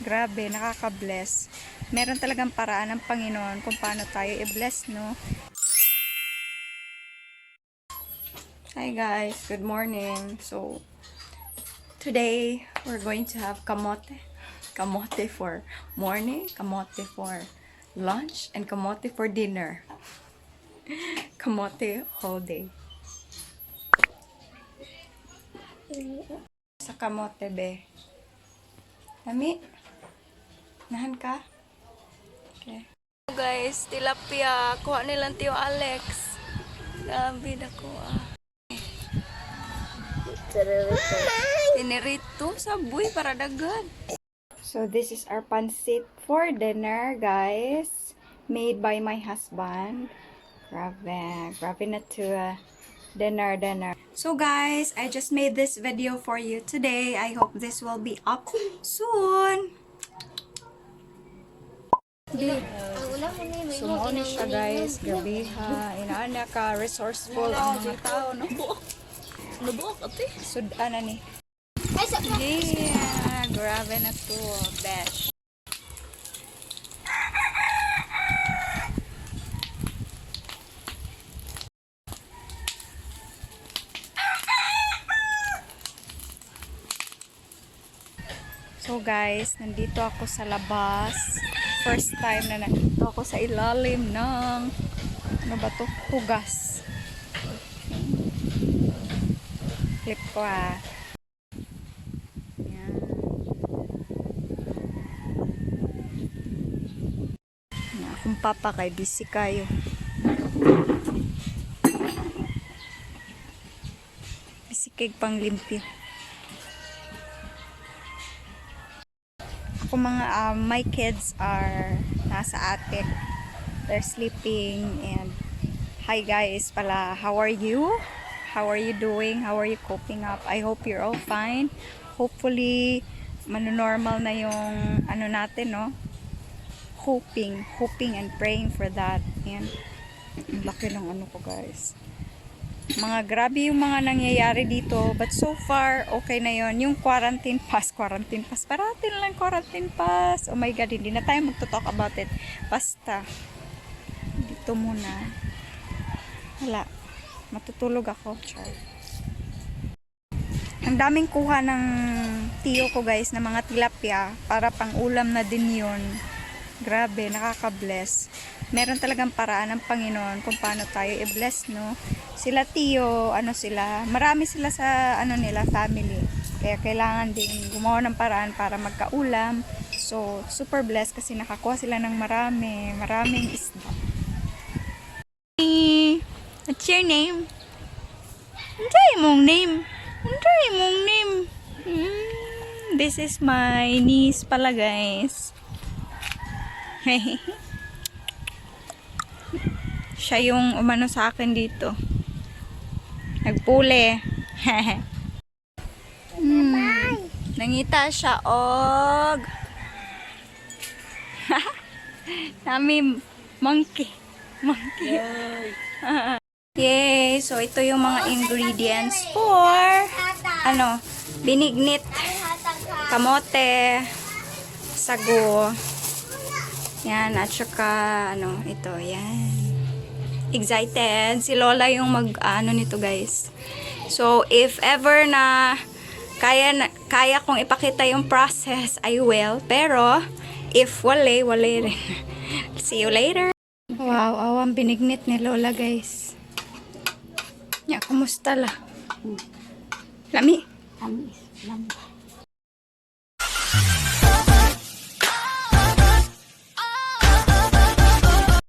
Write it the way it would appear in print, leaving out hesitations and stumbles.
Grabe, nakaka-bless. Meron talagang paraan ng Panginoon kung paano tayo i-bless, no? Hi guys, good morning. So, today, we're going to have kamote. Kamote for morning, kamote for lunch, and kamote for dinner. Kamote whole day. Sa kamote, be. Nami? Nahan ka? Okay. So guys, tilapia. Kuha nilang Tio Alex. Grabe na kuha. Tinirito sa buhay para dagad. So this is our pancit for dinner, guys. Made by my husband. Grabe. Grabe na to dinner. So guys, I just made this video for you today. I hope this will be up soon. Sumoni siya guys, gabi ha. Inaana ka, resourceful ang mga tao, no? Nabuok, ate. Sudan na ni. Yeah, grabe na to, besh. So guys, nandito ako sa labas. First time na nandito ako sa ilalim ng ano ba to? Hugas. Clip ko ah. Yan. Akong papa kay busy kayo. Busy kay pang limpyo. Ako mga my kids are nasa attic. They're sleeping and hi guys pala, how are you? How are you doing? How are you coping up? I hope you're all fine. Hopefully mano-normal na yung ano natin, no? Hoping and praying for that. And laki ng ano ko guys. Mga grabe yung mga nangyayari dito, but so far okay na yon. Yung quarantine pass, parati na lang quarantine pass. Oh my god, hindi na tayo magto-talk about it. Basta dito muna. Wala, matutulog ako. Char. Ang daming kuha ng tiyo ko guys na mga tilapia para pang ulam na din yun. Grabe, nakaka-bless. Meron talagang paraan ng Panginoon kung paano tayo i-bless, no? Sila tiyo, ano sila, marami sila sa ano nila, family. Kaya kailangan din gumawa ng paraan para magkaulam. So, super blessed kasi nakakuha sila ng maraming isda. What's your name? Anday mong name? This is my niece pala, guys. Siya yung umano sa akin dito. Nagpuli. Nangita siya og nami monkey. Yay! So ito yung mga ingredients for ano, binignit, kamote, sago. Yan, at saka ano, ito, yan. Excited. Si Lola yung ano nito, guys. So, if ever na kaya kong ipakita yung process, I will. Pero, if wala rin. See you later. Wow, awang binignit ni Lola, guys. Ya, kumusta la? Lami? Lami.